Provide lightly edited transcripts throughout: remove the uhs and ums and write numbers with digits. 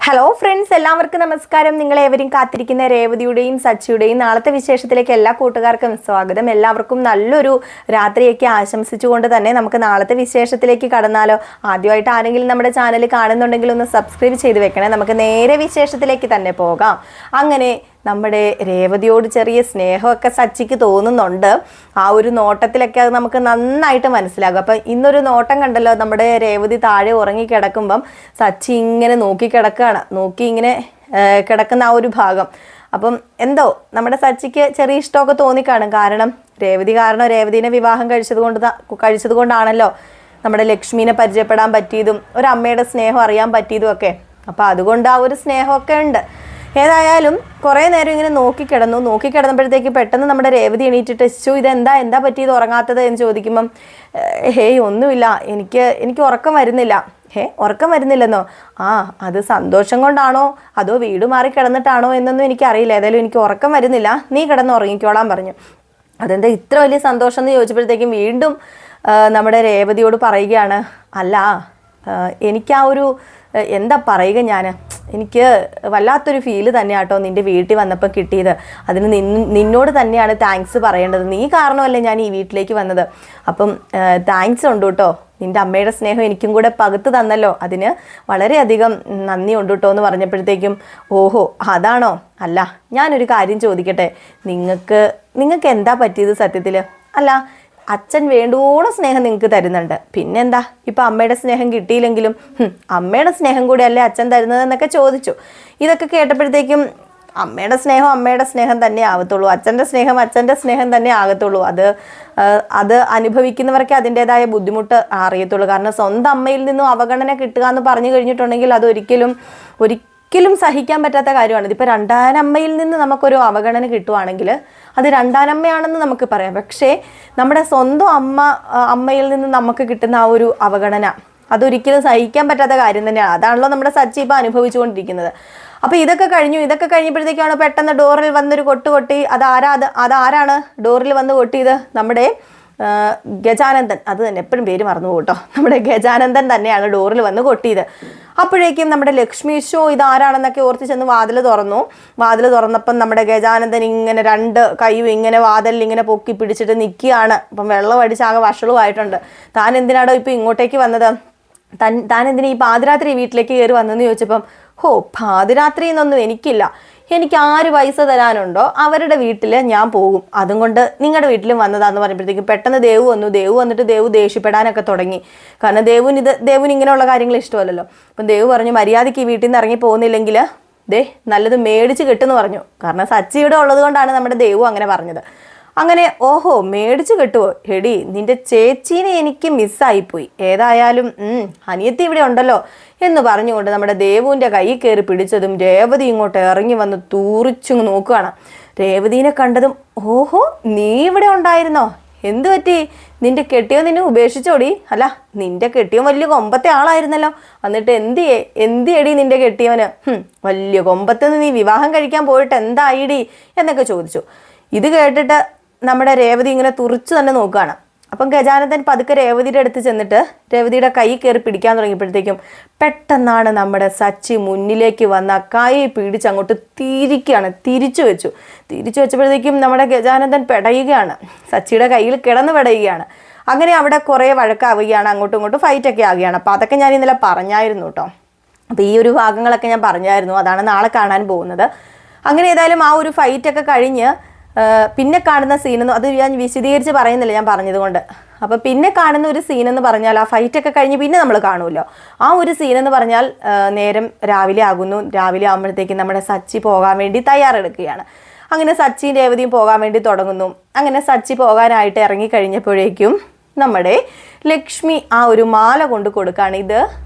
Hello friends, എല്ലാവർക്കും നമസ്കാരം. നിങ്ങളേവരും കാത്തിരിക്കുന്ന രേവതിയുടെയും സച്ചിയുടെയും നാളത്തെ വിശേഷത്തിലേക്ക് എല്ലാ കൂട്ടുകാർക്കും സ്വാഗതം. എല്ലാവർക്കും നല്ലൊരു രാത്രിയൊക്കെ ആശംസിച്ചുകൊണ്ട് തന്നെ നമുക്ക് നാളത്തെ വിശേഷത്തിലേക്ക് കടന്നാലോ. ആദ്യമായിട്ട് ആരെങ്കിലും നമ്മുടെ ചാനൽ കാണുന്നുണ്ടെങ്കിൽ ഒന്ന് സബ്സ്ക്രൈബ് ചെയ്ത് വെക്കണേ. നമുക്ക് നേരെ വിശേഷത്തിലേക്ക് തന്നെ പോകാം. അങ്ങനെ നമ്മുടെ രേവതിയോട് ചെറിയ സ്നേഹമൊക്കെ സച്ചിക്ക് തോന്നുന്നുണ്ട്. ആ ഒരു നോട്ടത്തിലൊക്കെ അത് നമുക്ക് നന്നായിട്ട് മനസ്സിലാകും. അപ്പം ഇന്നൊരു നോട്ടം കണ്ടല്ലോ, നമ്മുടെ രേവതി താഴെ ഉറങ്ങിക്കിടക്കുമ്പം സച്ചി ഇങ്ങനെ നോക്കി ഇങ്ങനെ കിടക്കുന്ന ആ ഒരു ഭാഗം. അപ്പം എന്തോ നമ്മുടെ സച്ചിക്ക് ചെറിയ ഇഷ്ടമൊക്കെ തോന്നിക്കാണും. കാരണം രേവതിനെ വിവാഹം കഴിച്ചത് കൊണ്ടാണല്ലോ നമ്മുടെ ലക്ഷ്മീനെ പരിചയപ്പെടാൻ പറ്റിയതും ഒരു അമ്മയുടെ സ്നേഹം അറിയാൻ പറ്റിയതും ഒക്കെ. അപ്പം അതുകൊണ്ട് ആ ഒരു സ്നേഹമൊക്കെ ഉണ്ട്. ഏതായാലും കുറേ നേരം ഇങ്ങനെ നോക്കിക്കിടന്നപ്പോഴത്തേക്ക് പെട്ടെന്ന് നമ്മുടെ രേവതി എണീറ്റിട്ട് ഇതെന്താ പറ്റിയത് ഉറങ്ങാത്തത് എന്ന് ചോദിക്കുമ്പം ഹേയ് ഒന്നുമില്ല, എനിക്ക് ഉറക്കം വരുന്നില്ല. ഉറക്കം വരുന്നില്ലെന്നോ? അത് സന്തോഷം കൊണ്ടാണോ അതോ വീട് മാറി കിടന്നിട്ടാണോ എന്നൊന്നും എനിക്കറിയില്ല. ഏതായാലും എനിക്ക് ഉറക്കം വരുന്നില്ല, നീ കിടന്ന് ഉറങ്ങിക്കോളാൻ പറഞ്ഞു. അതെന്താ ഇത്ര വലിയ സന്തോഷം എന്ന് ചോദിച്ചപ്പോഴത്തേക്കും വീണ്ടും നമ്മുടെ രേവതിയോട് പറയുകയാണ്, അല്ല എനിക്ക് ആ ഒരു എന്താ പറയുക, എനിക്ക് വല്ലാത്തൊരു ഫീല് തന്നെയാട്ടോ നിൻ്റെ വീട്ടിൽ വന്നപ്പോൾ കിട്ടിയത്. അതിന് നിന്നോട് തന്നെയാണ് താങ്ക്സ് പറയേണ്ടത്. നീ കാരണമല്ലേ ഞാൻ ഈ വീട്ടിലേക്ക് വന്നത്. അപ്പം താങ്ക്സ് ഉണ്ട് കേട്ടോ, നിൻ്റെ അമ്മയുടെ സ്നേഹം എനിക്കും കൂടെ പകുത്ത് തന്നല്ലോ, അതിന് വളരെയധികം നന്ദി ഉണ്ട് കേട്ടോ എന്ന് പറഞ്ഞപ്പോഴത്തേക്കും ഓഹോ അതാണോ? അല്ല ഞാനൊരു കാര്യം ചോദിക്കട്ടെ, നിങ്ങൾക്ക് എന്താ പറ്റിയത് സത്യത്തിൽ? അല്ല അച്ഛൻ വേണ്ടോളം സ്നേഹം നിങ്ങൾക്ക് തരുന്നുണ്ട്, പിന്നെന്താ ഇപ്പം അമ്മയുടെ സ്നേഹം കിട്ടിയില്ലെങ്കിലും അമ്മയുടെ സ്നേഹം കൂടി അല്ലേ അച്ഛൻ തരുന്നത് എന്നൊക്കെ ചോദിച്ചു. ഇതൊക്കെ കേട്ടപ്പോഴത്തേക്കും അമ്മയുടെ സ്നേഹം തന്നെ ആവത്തുള്ളൂ, അച്ഛൻ്റെ സ്നേഹം തന്നെ ആകത്തുള്ളൂ. അത് അനുഭവിക്കുന്നവർക്ക് അതിൻ്റെതായ ബുദ്ധിമുട്ട് അറിയത്തുള്ളൂ. കാരണം സ്വന്തം അമ്മയിൽ നിന്നും അവഗണന കിട്ടുക എന്ന് പറഞ്ഞു കഴിഞ്ഞിട്ടുണ്ടെങ്കിൽ അത് ഒരിക്കലും സഹിക്കാൻ പറ്റാത്ത കാര്യമാണ്. ഇതിപ്പോൾ രണ്ടാനമ്മയിൽ നിന്ന് നമുക്കൊരു അവഗണന കിട്ടുവാണെങ്കിൽ അത് രണ്ടാനമ്മയാണെന്ന് നമുക്ക് പറയാം. പക്ഷേ നമ്മുടെ സ്വന്തം അമ്മയിൽ നിന്ന് നമുക്ക് കിട്ടുന്ന ആ ഒരു അവഗണന അതൊരിക്കലും സഹിക്കാൻ പറ്റാത്ത കാര്യം തന്നെയാണ്. അതാണല്ലോ നമ്മുടെ സച്ചി ഇപ്പോൾ അനുഭവിച്ചുകൊണ്ടിരിക്കുന്നത്. അപ്പോൾ ഇതൊക്കെ കഴിഞ്ഞപ്പോഴത്തേക്കാണ് പെട്ടെന്ന് ഡോറിൽ വന്നൊരു കൊട്ടി. അതാരാണ് ഡോറിൽ വന്ന് കൊട്ടിയത്? നമ്മുടെ ഗജാനന്ദൻ. അത് തന്നെ, എപ്പോഴും പേര് മറന്നു പോട്ടോ. നമ്മുടെ ഗജാനന്ദൻ തന്നെയാണ് ഡോറിൽ വന്ന് കൊട്ടിയത്. അപ്പോഴേക്കും നമ്മുടെ ലക്ഷ്മി ഇതാരാണെന്നൊക്കെ ഓർത്ത് ചെന്ന് വാതിൽ തുറന്നപ്പം നമ്മുടെ ഗജാനന്ദൻ ഇങ്ങനെ രണ്ട് കൈയും ഇങ്ങനെ വാതിലിൽ ഇങ്ങനെ പൊക്കി പിടിച്ചിട്ട് നിൽക്കുകയാണ്. അപ്പം വെള്ളം അടിച്ചാകെ വഷളുമായിട്ടുണ്ട്. താൻ എന്തിനാടോ ഇപ്പം ഇങ്ങോട്ടേക്ക് വന്നത്? താൻ എന്തിനാ ഈ പാതിരാത്രി വീട്ടിലേക്ക് കയറി വന്നെന്ന് ചോദിച്ചപ്പം പാതിരാത്രി എന്നൊന്നും എനിക്കില്ല, എനിക്ക് ആര് പൈസ തരാനുണ്ടോ അവരുടെ വീട്ടിൽ ഞാൻ പോകും, അതും കൊണ്ട് നിങ്ങളുടെ വീട്ടിലും വന്നതാന്ന് പറഞ്ഞപ്പോഴത്തേക്കും പെട്ടെന്ന് ദേവു വന്നിട്ട് ദേവു ദേഷ്യപ്പെടാനൊക്കെ തുടങ്ങി. കാരണം ദേവുന് ഇങ്ങനെയുള്ള കാര്യങ്ങൾ ഇഷ്ടമല്ലല്ലോ. അപ്പം ദേവു പറഞ്ഞു, മര്യാദയ്ക്ക് ഈ വീട്ടിൽ നിന്ന് ഇറങ്ങി പോകുന്നില്ലെങ്കിൽ നല്ലത് മേടിച്ച് കിട്ടുമെന്ന് പറഞ്ഞു. കാരണം സച്ചി ഇവിടെ ഉള്ളത് കൊണ്ടാണ് നമ്മുടെ ദേവു അങ്ങനെ പറഞ്ഞത്. അങ്ങനെ ഓഹോ മേടിച്ച് കിട്ടുമോ? എടി നിന്റെ ചേച്ചീനെ എനിക്ക് മിസ്സായിപ്പോയി, ഏതായാലും അനിയത്തി ഇവിടെ ഉണ്ടല്ലോ എന്ന് പറഞ്ഞുകൊണ്ട് നമ്മുടെ ദേവുവിൻ്റെ കൈ കയറി പിടിച്ചതും രേവതി ഇങ്ങോട്ട് ഇറങ്ങി വന്ന് തൂറിച്ചു നോക്കുകയാണ്. രേവതിനെ കണ്ടതും ഓഹോ നീ ഇവിടെ ഉണ്ടായിരുന്നോ, എന്ത് പറ്റി? നിന്റെ കെട്ടിയോ നിന്നെ ഉപേക്ഷിച്ചോടി? അല്ല നിന്റെ കെട്ടിയോ വലിയ കൊമ്പത്തെ ആളായിരുന്നല്ലോ, എന്നിട്ട് എന്തിയടി നിന്റെ കെട്ടിയവന്? വലിയ കൊമ്പത്തുനിന്ന് നീ വിവാഹം കഴിക്കാൻ പോയിട്ട് എന്തായിടി എന്നൊക്കെ ചോദിച്ചു. ഇത് കേട്ടിട്ട് നമ്മുടെ രേവതി ഇങ്ങനെ തുറിച്ചു തന്നെ നോക്കുകയാണ്. അപ്പം ഗജാനന്ദൻ പതുക്കെ രേവതിയുടെ അടുത്ത് ചെന്നിട്ട് രേവതിയുടെ കൈ കയറി പിടിക്കാൻ തുടങ്ങിയപ്പോഴത്തേക്കും പെട്ടെന്നാണ് നമ്മുടെ സച്ചി മുന്നിലേക്ക് വന്ന കൈ പിടിച്ച് അങ്ങോട്ട് തിരിച്ചു വെച്ചപ്പോഴത്തേക്കും നമ്മുടെ ഗജാനന്ദൻ പെടയുകയാണ്, സച്ചിയുടെ കയ്യിൽ കിടന്ന് പെടയുകയാണ്. അങ്ങനെ അവിടെ കുറേ വഴക്കാവുകയാണ്, അങ്ങോട്ടും ഇങ്ങോട്ടും ഫൈറ്റൊക്കെ ആവുകയാണ്. അപ്പോൾ അതൊക്കെ ഞാൻ ഇന്നലെ പറഞ്ഞായിരുന്നു കേട്ടോ. അപ്പോൾ ഈ ഒരു ഭാഗങ്ങളൊക്കെ ഞാൻ പറഞ്ഞായിരുന്നു, അതാണ് നാളെ കാണാൻ പോകുന്നത്. അങ്ങനെ ഏതായാലും ആ ഒരു ഫൈറ്റൊക്കെ കഴിഞ്ഞ് പിന്നെ കാണുന്ന സീനെന്ന് അത് ഞാൻ വിശദീകരിച്ച് പറയുന്നില്ല, ഞാൻ പറഞ്ഞതുകൊണ്ട്. അപ്പോൾ പിന്നെ കാണുന്ന ഒരു സീനെന്ന് പറഞ്ഞാൽ ആ ഫൈറ്റൊക്കെ കഴിഞ്ഞ് പിന്നെ നമ്മൾ കാണുമല്ലോ, ആ ഒരു സീനെന്ന് പറഞ്ഞാൽ നേരം രാവിലെ ആകുമ്പോഴത്തേക്കും നമ്മുടെ സച്ചി പോകാൻ വേണ്ടി തയ്യാറെടുക്കുകയാണ്. അങ്ങനെ സച്ചിയും രേവതിയും പോകാൻ വേണ്ടി തുടങ്ങുന്നു. അങ്ങനെ സച്ചി പോകാനായിട്ട് ഇറങ്ങിക്കഴിഞ്ഞപ്പോഴേക്കും നമ്മുടെ ലക്ഷ്മി ആ ഒരു മാല കൊണ്ട് കൊടുക്കുകയാണ്. ഇത്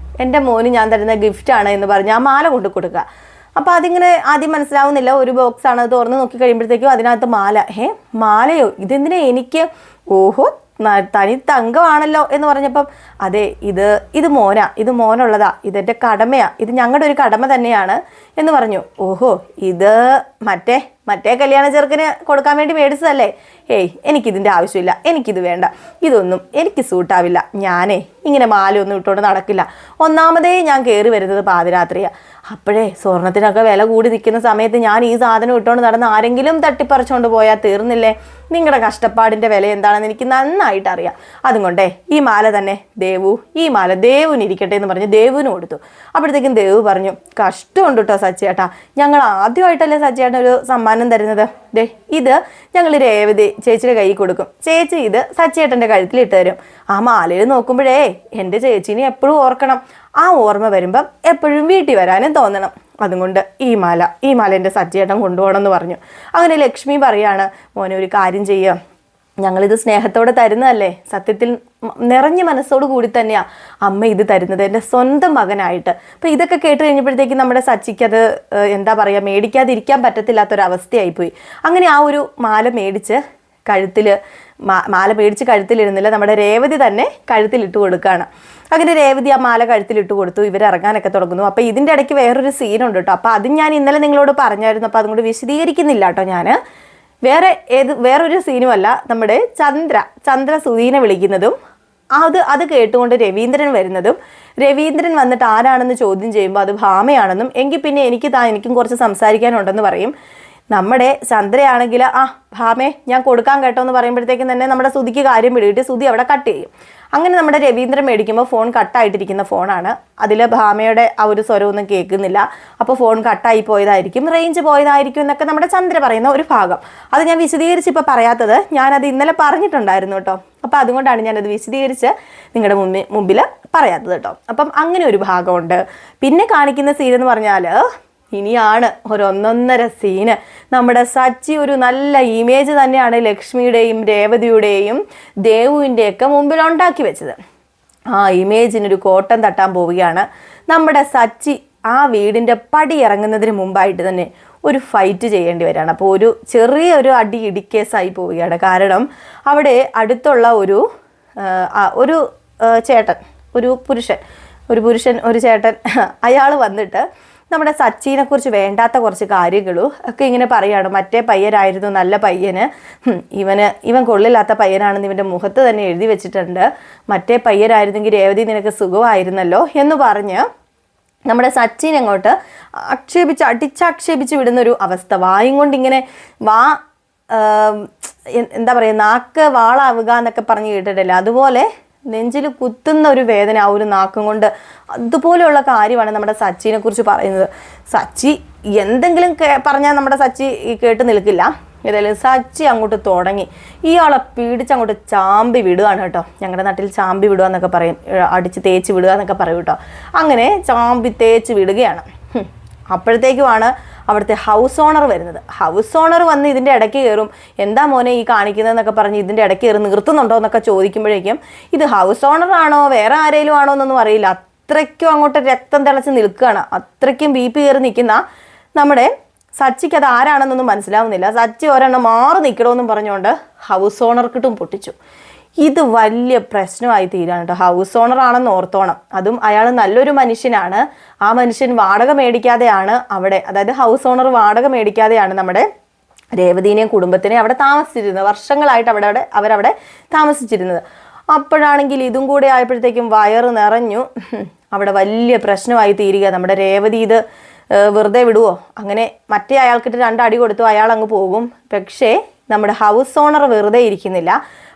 എൻ്റെ മോന് ഞാൻ തരുന്ന ഗിഫ്റ്റാണ് എന്ന് പറഞ്ഞ് ആ മാല കൊണ്ട് കൊടുക്കുക. അപ്പോൾ അതിങ്ങനെ ആദ്യം മനസ്സിലാവുന്നില്ല, ഒരു ബോക്സാണ്. അത് തുറന്ന് നോക്കി കഴിയുമ്പോഴത്തേക്കും അതിനകത്ത് മാലയോ ഇതെന്തിനാ എനിക്ക്? ഓഹോ തനി തങ്കമാണല്ലോ എന്ന് പറഞ്ഞപ്പം അതെ ഇത് മോനുള്ളതാ, ഇതെൻ്റെ കടമയാ, ഇത് ഞങ്ങളുടെ ഒരു കടമ തന്നെയാണ് എന്ന് പറഞ്ഞു. ഓഹോ ഇത് മറ്റേ കല്യാണ ചെറുക്കന് കൊടുക്കാൻ വേണ്ടി മേടിച്ചതല്ലേ. ഏയ് എനിക്കിതിൻ്റെ ആവശ്യമില്ല, എനിക്കിത് വേണ്ട, ഇതൊന്നും എനിക്ക് സൂട്ടാവില്ല, ഞാനേ ഇങ്ങനെ മാലയൊന്നും ഇട്ടുകൊണ്ട് നടക്കില്ല. ഒന്നാമതേ ഞാൻ കയറി വരുന്നത് പാതിരാത്രിയാണ്. അപ്പോഴേ സ്വർണത്തിനൊക്കെ വില കൂടി നിൽക്കുന്ന സമയത്ത് ഞാൻ ഈ സാധനം ഇട്ടുകൊണ്ട് നടന്ന് ആരെങ്കിലും തട്ടിപ്പറിച്ചുകൊണ്ട് പോയാൽ തീർന്നില്ലേ. നിങ്ങളുടെ കഷ്ടപ്പാടിൻ്റെ വില എന്താണെന്ന് എനിക്ക് നന്നായിട്ട് അറിയാം. അതുകൊണ്ടേ ഈ മാല തന്നെ ഈ മാല ദേവുവിന് ഇരിക്കട്ടെ എന്ന് പറഞ്ഞ് ദേവുവിന് കൊടുത്തു. അപ്പോഴത്തേക്കും ദേവു പറഞ്ഞു, കഷ്ടമുണ്ട് കേട്ടോ സച്ചിയേട്ടാ, ഞങ്ങൾ ആദ്യമായിട്ടല്ലേ സച്ചിയേട്ടൻ ഒരു സമ്മാനം തരുന്നത്. ഇത് ഞങ്ങൾ രേവതി ചേച്ചിയുടെ കയ്യിൽ കൊടുക്കും, ചേച്ചി ഇത് സച്ചിയേട്ടൻ്റെ കഴുത്തിലിട്ട് തരും. ആ മാലയിൽ നോക്കുമ്പോഴേ എൻ്റെ ചേച്ചീനെ എപ്പോഴും ഓർക്കണം, ആ ഓർമ്മ വരുമ്പം എപ്പോഴും വീട്ടിൽ വരാനും തോന്നണം. അതുകൊണ്ട് ഈ മാല എൻ്റെ സച്ചിയേട്ടൻ കൊണ്ടുപോകണം എന്ന് പറഞ്ഞു. അങ്ങനെ ലക്ഷ്മി പറയാണ്, മോനെ ഒരു കാര്യം ചെയ്യുക, ഞങ്ങളിത് സ്നേഹത്തോടെ തരുന്നതല്ലേ, സത്യത്തിൽ നിറഞ്ഞ മനസ്സോട് കൂടി തന്നെയാണ് അമ്മ ഇത് തരുന്നത്, എൻ്റെ സ്വന്തം മകനായിട്ട്. അപ്പം ഇതൊക്കെ കേട്ട് കഴിഞ്ഞപ്പോഴത്തേക്കും നമ്മുടെ സച്ചിക്കത് എന്താ പറയുക, മേടിക്കാതിരിക്കാൻ പറ്റത്തില്ലാത്തൊരവസ്ഥയായിപ്പോയി. അങ്ങനെ ആ ഒരു മാല മേടിച്ച് കഴുത്തിലിരുന്നില്ല, നമ്മുടെ രേവതി തന്നെ കഴുത്തിലിട്ട് കൊടുക്കുകയാണ്. അങ്ങനെ രേവതി ആ മാല കഴുത്തിലിട്ട് കൊടുത്തു. ഇവരിറങ്ങാനൊക്കെ തുടങ്ങുന്നു. അപ്പോൾ ഇതിൻ്റെ ഇടയ്ക്ക് വേറൊരു സീനുണ്ട് കേട്ടോ. അപ്പോൾ അത് ഞാൻ ഇന്നലെ നിങ്ങളോട് പറഞ്ഞായിരുന്നു, അപ്പോൾ അതുകൊണ്ട് വിശദീകരിക്കുന്നില്ല കേട്ടോ. ഞാൻ വേറൊരു സീനുമല്ല, നമ്മുടെ ചന്ദ്ര സുധീനെ വിളിക്കുന്നതും അത് കേട്ടുകൊണ്ട് രവീന്ദ്രൻ വരുന്നതും, രവീന്ദ്രൻ വന്നിട്ട് ആരാണെന്ന് ചോദ്യം ചെയ്യുമ്പോൾ അത് ഭാമയാണെന്നും, എങ്കിൽ പിന്നെ എനിക്കും കുറച്ച് സംസാരിക്കാനുണ്ടെന്ന് പറയും. നമ്മുടെ ചന്ദ്രയാണെങ്കിൽ ഭാമേ ഞാൻ കൊടുക്കാൻ കേട്ടോ എന്ന് പറയുമ്പോഴത്തേക്കും തന്നെ നമ്മുടെ സുധിക്ക് കാര്യം പിടികിട്ടി സുധി അവിടെ കട്ട് ചെയ്യും. അങ്ങനെ നമ്മുടെ രവീന്ദ്രൻ മേടിക്കുമ്പോൾ ഫോൺ കട്ടായിട്ടിരിക്കുന്ന ഫോണാണ്. അതിൽ ഭാമയുടെ ആ ഒരു സ്വരമൊന്നും കേൾക്കുന്നില്ല. അപ്പോൾ ഫോൺ കട്ടായി പോയതായിരിക്കും, റേഞ്ച് പോയതായിരിക്കും എന്നൊക്കെ നമ്മുടെ ചന്ദ്ര പറയുന്ന ഒരു ഭാഗം. അത് ഞാൻ വിശദീകരിച്ച് ഇപ്പോൾ പറയാത്തത്, ഞാനത് ഇന്നലെ പറഞ്ഞിട്ടുണ്ടായിരുന്നു കേട്ടോ. അപ്പോൾ അതുകൊണ്ടാണ് ഞാനത് വിശദീകരിച്ച് നിങ്ങളുടെ മുമ്പിൽ പറയാത്തത് കേട്ടോ. അപ്പം അങ്ങനെ ഒരു ഭാഗമുണ്ട്. പിന്നെ കാണിക്കുന്ന സീൻ എന്ന് പറഞ്ഞാൽ ഇനിയാണ് ഒന്നൊന്നര സീന്. നമ്മുടെ സച്ചി ഒരു നല്ല ഇമേജ് തന്നെയാണ് ലക്ഷ്മിയുടെയും രേവതിയുടെയും ദേവുവിൻ്റെയൊക്കെ മുമ്പിൽ ഉണ്ടാക്കി വെച്ചത്. ആ ഇമേജിനൊരു കോട്ടം തട്ടാൻ പോവുകയാണ് നമ്മുടെ സച്ചി. ആ വീടിൻ്റെ പടി ഇറങ്ങുന്നതിന് മുമ്പായിട്ട് തന്നെ ഒരു ഫൈറ്റ് ചെയ്യേണ്ടി വരികയാണ്. അപ്പോൾ ഒരു ചെറിയൊരു ഇടിക്കേസായി പോവുകയാണ്. കാരണം അവിടെ അടുത്തുള്ള ഒരു ചേട്ടൻ, ഒരു ചേട്ടൻ അയാൾ വന്നിട്ട് നമ്മുടെ സച്ചിനെ കുറിച്ച് വേണ്ടാത്ത കുറച്ച് കാര്യങ്ങളും ഒക്കെ ഇങ്ങനെ പറയുകയാണ്. മറ്റേ പയ്യനായിരുന്നു നല്ല പയ്യന്, ഇവൻ കൊള്ളില്ലാത്ത പയ്യനാണെന്ന് ഇവൻ്റെ മുഖത്ത് തന്നെ എഴുതി വെച്ചിട്ടുണ്ട്, മറ്റേ പയ്യനായിരുന്നെങ്കിൽ രേവതി നിനക്ക് സുഖമായിരുന്നല്ലോ എന്ന് പറഞ്ഞ് നമ്മുടെ സച്ചിൻ അങ്ങോട്ട് അടിച്ചാക്ഷേപിച്ച് വിടുന്നൊരു അവസ്ഥ. വായും കൊണ്ട് ഇങ്ങനെ എന്താ പറയുക, നാക്ക് വാളാവുക എന്നൊക്കെ പറഞ്ഞ് കേട്ടിട്ടില്ല, അതുപോലെ നെഞ്ചിൽ കുത്തുന്ന ഒരു വേദന ആ ഒരു നാക്കും കൊണ്ട്. അതുപോലെയുള്ള കാര്യമാണ് നമ്മുടെ സച്ചിനെ കുറിച്ച് പറയുന്നത്. സച്ചി എന്തെങ്കിലും പറഞ്ഞാൽ നമ്മുടെ സച്ചി കേട്ട് നിൽക്കില്ല. ഏതായാലും സച്ചി അങ്ങോട്ട് തുടങ്ങി ഇയാളെ പിടിച്ചങ്ങോട്ട് ചാമ്പി വിടുകയാണ് കേട്ടോ. ഞങ്ങളുടെ നാട്ടിൽ ചാമ്പി വിടുക എന്നൊക്കെ പറയും, അടിച്ച് തേച്ച് വിടുക എന്നൊക്കെ പറയും കേട്ടോ. അങ്ങനെ ചാമ്പി തേച്ച് വിടുകയാണ്. അപ്പോഴത്തേക്കുമാണ് അവിടുത്തെ ഹൗസ് ഓണർ വരുന്നത്. ഹൗസ് ഓണർ വന്ന് ഇതിൻ്റെ ഇടയ്ക്ക് കയറും. എന്താ മോനെ ഈ കാണിക്കുന്നതെന്നൊക്കെ പറഞ്ഞ് ഇതിൻ്റെ ഇടയ്ക്ക് കയറി നിർത്തുന്നുണ്ടോ എന്നൊക്കെ ചോദിക്കുമ്പോഴേക്കും ഇത് ഹൗസ് ഓണർ ആണോ വേറെ ആരെങ്കിലും ആണോ എന്നൊന്നും അറിയില്ല, അത്രയ്ക്കും അങ്ങോട്ട് രക്തം തിളച്ച് നിൽക്കുകയാണ്. അത്രയ്ക്കും BP കയറി നിൽക്കുന്ന നമ്മുടെ സച്ചിക്ക് അത് ആരാണെന്നൊന്നും മനസ്സിലാവുന്നില്ല. സച്ചി ഒരെണ്ണം മാറി നിൽക്കണമെന്നും പറഞ്ഞുകൊണ്ട് ഹൗസ് ഓണർക്കിട്ടും പൊട്ടിച്ചു. ഇത് വലിയ പ്രശ്നമായി തീരാണ് കേട്ടോ. ഹൗസ് ഓണർ ആണെന്ന് ഓർത്തോണം. അതും അയാൾ നല്ലൊരു മനുഷ്യനാണ്. ആ മനുഷ്യൻ വാടക മേടിക്കാതെയാണ് അവിടെ, അതായത് ഹൗസ് ഓണർ വാടക മേടിക്കാതെയാണ് നമ്മുടെ രേവതിനെയും കുടുംബത്തിനെയും അവിടെ താമസിച്ചിരുന്നത്. വർഷങ്ങളായിട്ട് അവരവിടെ താമസിച്ചിരുന്നത്. അപ്പോഴാണെങ്കിൽ ഇതും കൂടെ ആയപ്പോഴത്തേക്കും വയറ് നിറഞ്ഞു. അവിടെ വലിയ പ്രശ്നമായി തീരുക. നമ്മുടെ രേവതി ഇത് വെറുതെ വിടുവോ? അങ്ങനെ മറ്റേ അയാൾക്കിട്ട് 2 അടി കൊടുത്തു, അയാൾ അങ്ങ് പോകും. പക്ഷേ നമ്മുടെ ഹൗസ് ഓണർ വെറുതെ ഇരിക്കുന്നില്ല.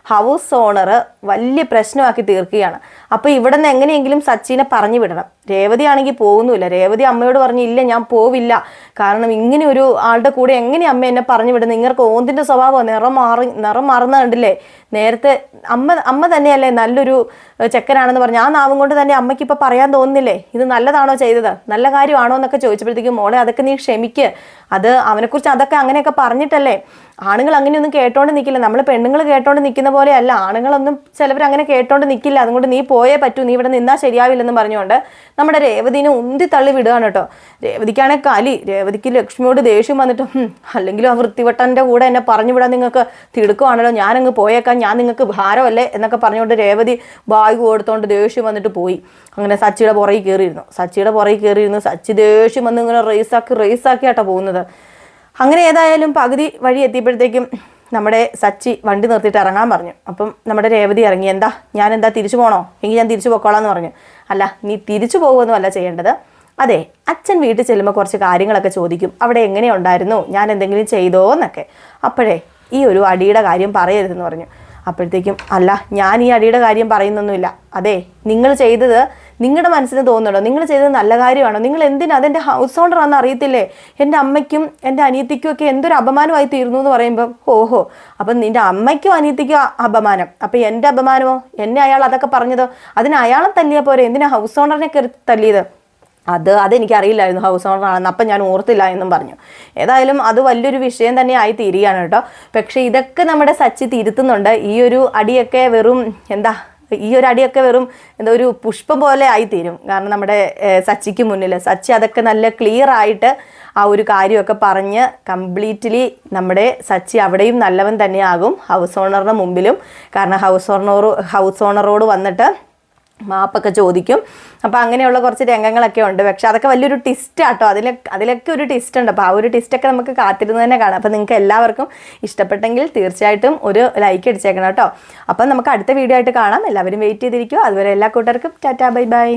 ഹൗസ് ഓണർ വലിയ പ്രശ്നമാക്കി തീർക്കുകയാണ്. അപ്പോൾ ഇവിടെ നിന്ന് എങ്ങനെയെങ്കിലും സച്ചിനെ പറഞ്ഞു വിടണം. രേവതി ആണെങ്കിൽ പോകുന്നുമില്ല. രേവതി അമ്മയോട് പറഞ്ഞു, ഇല്ല ഞാൻ പോവില്ല, കാരണം ഇങ്ങനെ ഒരു ആളുടെ കൂടെ എങ്ങനെ അമ്മ എന്നെ പറഞ്ഞു വിടുന്നത്, നിങ്ങൾക്ക് ഓന്തിൻ്റെ സ്വഭാവം നിറം മാറുന്ന കണ്ടില്ലേ, നേരത്തെ അമ്മ തന്നെയല്ലേ നല്ലൊരു ചെക്കനാണെന്ന് പറഞ്ഞു, ആ നാവും കൊണ്ട് തന്നെ അമ്മയ്ക്ക് ഇപ്പോൾ പറയാൻ തോന്നുന്നില്ലേ ഇത് നല്ലതാണോ ചെയ്തത്, നല്ല കാര്യമാണോ എന്നൊക്കെ ചോദിച്ചപ്പോഴത്തേക്കും മോളെ അതൊക്കെ നീ ക്ഷമിക്ക്, അത് അവനെക്കുറിച്ച് അതൊക്കെ അങ്ങനെയൊക്കെ പറഞ്ഞിട്ടല്ലേ. ആണുങ്ങൾ അങ്ങനെയൊന്നും കേട്ടോണ്ട് നിൽക്കില്ല, നമ്മൾ പെണ്ണുങ്ങൾ കേട്ടോണ്ട് നിൽക്കുന്ന പോലെയല്ല, ആണുങ്ങളൊന്നും ചിലവർ അങ്ങനെ കേട്ടോണ്ട് നിൽക്കില്ല, അതുകൊണ്ട് നീ പോയേ പറ്റൂ, നീ ഇവിടെ നിന്നാൽ ശരിയാവില്ലെന്ന് പറഞ്ഞുകൊണ്ട് നമ്മുടെ രേവതിനെ ഉന്തി തള്ളി വിടുകയാണ് കേട്ടോ. രേവതിക്കാണെ കലി. രേവതിക്ക് ലക്ഷ്മിയോട് ദേഷ്യം വന്നിട്ട് അല്ലെങ്കിലും ആ വൃത്തിവട്ടൻ്റെ കൂടെ എന്നെ പറഞ്ഞു വിടാൻ നിങ്ങൾക്ക് തിടുക്കമാണല്ലോ, ഞാനങ്ങ് പോയേക്കാം, ഞാൻ നിങ്ങൾക്ക് ഭാരമല്ലേ എന്നൊക്കെ പറഞ്ഞുകൊണ്ട് രേവതി ബാഗ് കൊടുത്തോണ്ട് ദേഷ്യം വന്നിട്ട് പോയി. അങ്ങനെ സച്ചിയുടെ പുറകിൽ കയറിയിരുന്നു. സച്ചി ദേഷ്യം വന്ന് ഇങ്ങനെ റേസാക്കി ആട്ടോ പോകുന്നത്. അങ്ങനെ ഏതായാലും പകുതി വഴി എത്തിയപ്പോഴത്തേക്കും നമ്മുടെ സച്ചി വണ്ടി നിർത്തിയിട്ട് ഇറങ്ങാൻ പറഞ്ഞു. അപ്പം നമ്മുടെ രേവതി ഇറങ്ങി. ഞാൻ എന്താ തിരിച്ചു പോകണോ? എങ്കിൽ ഞാൻ തിരിച്ചു പോക്കോളാം എന്ന് പറഞ്ഞു. അല്ല, നീ തിരിച്ചു പോകുമെന്നല്ല ചെയ്യേണ്ടത്. അതെ, അച്ഛൻ വീട്ടിൽ ചെല്ലുമ്പോൾ കുറച്ച് കാര്യങ്ങളൊക്കെ ചോദിക്കും. അവിടെ എങ്ങനെയുണ്ടായിരുന്നു, ഞാൻ എന്തെങ്കിലും ചെയ്തോ എന്നൊക്കെ. അപ്പോഴേ ഈ ഒരു അടിയുടെ കാര്യം പറയരുതെന്ന് പറഞ്ഞു. അപ്പോഴത്തേക്കും അല്ല, ഞാൻ ഈ അടിയുടെ കാര്യം പറയുന്നൊന്നുമില്ല. അതെ, നിങ്ങൾ ചെയ്തത് നിങ്ങളുടെ മനസ്സിന് തോന്നുന്നുണ്ടോ? നിങ്ങൾ ചെയ്തത് നല്ല കാര്യമാണോ? നിങ്ങൾ എന്തിനാ? അതെൻ്റെ ഹൗസ് ഓണറാണെന്ന് അറിയത്തില്ലേ? എൻ്റെ അമ്മയ്ക്കും എൻ്റെ അനിയത്തിക്കും ഒക്കെ എന്തൊരു അപമാനമായി തീർന്നു എന്ന് പറയുമ്പം ഓഹോ, അപ്പം നിൻ്റെ അമ്മയ്ക്കും അനിയത്തിക്കും അപമാനം, അപ്പം എൻ്റെ അപമാനമോ? എന്നെ അയാൾ അതൊക്കെ പറഞ്ഞതോ? അതിന് അയാളെ തല്ലിയാൽ പോരെ, എന്തിനാ ഹൗസ് ഓണറിനെ കയറി തല്ലിയത്? അതെനിക്കറിയില്ലായിരുന്നു ഹൗസ് ഓണറാണെന്ന്, അപ്പം ഞാൻ ഓർത്തില്ല എന്നും പറഞ്ഞു. ഏതായാലും അത് വലിയൊരു വിഷയം തന്നെ ആയി തീരുകയാണ് കേട്ടോ. പക്ഷേ ഇതൊക്കെ നമ്മുടെ സച്ചി തിരുത്തുന്നുണ്ട്. ഈ ഒരു അടിയൊക്കെ വെറും ഒരു പുഷ്പം പോലെ ആയിത്തീരും. കാരണം നമ്മുടെ സച്ചിക്ക് മുന്നിൽ സച്ചി അതൊക്കെ നല്ല ക്ലിയർ ആയിട്ട് ആ ഒരു കാര്യമൊക്കെ പറഞ്ഞ് കംപ്ലീറ്റ്ലി നമ്മുടെ സച്ചി അവിടെയും നല്ലവൻ തന്നെയാകും ഹൗസ് ഓണറിൻ്റെ മുമ്പിലും. കാരണം ഹൗസ് ഓണറോട് വന്നിട്ട് മാപ്പൊക്കെ ചോദിക്കും. അപ്പോൾ അങ്ങനെയുള്ള കുറച്ച് രംഗങ്ങളൊക്കെ ഉണ്ട്. പക്ഷെ അതൊക്കെ വലിയൊരു ട്വിസ്റ്റാട്ടോ. അതിലൊക്കെ ഒരു ട്വിസ്റ്റ് ഉണ്ട്. അപ്പോൾ ആ ഒരു ട്വിസ്റ്റൊക്കെ നമുക്ക് കാത്തിരുന്ന് തന്നെ കാണാം. അപ്പോൾ നിങ്ങൾക്ക് എല്ലാവർക്കും ഇഷ്ടപ്പെട്ടെങ്കിൽ തീർച്ചയായിട്ടും ഒരു ലൈക്ക് അടിച്ചേക്കണം കേട്ടോ. അപ്പം നമുക്ക് അടുത്ത വീഡിയോ ആയിട്ട് കാണാം. എല്ലാവരും വെയിറ്റ് ചെയ്തിരിക്കും. അതുവരെ എല്ലാ കൂട്ടർക്കും ടാറ്റാ, ബൈ ബൈ.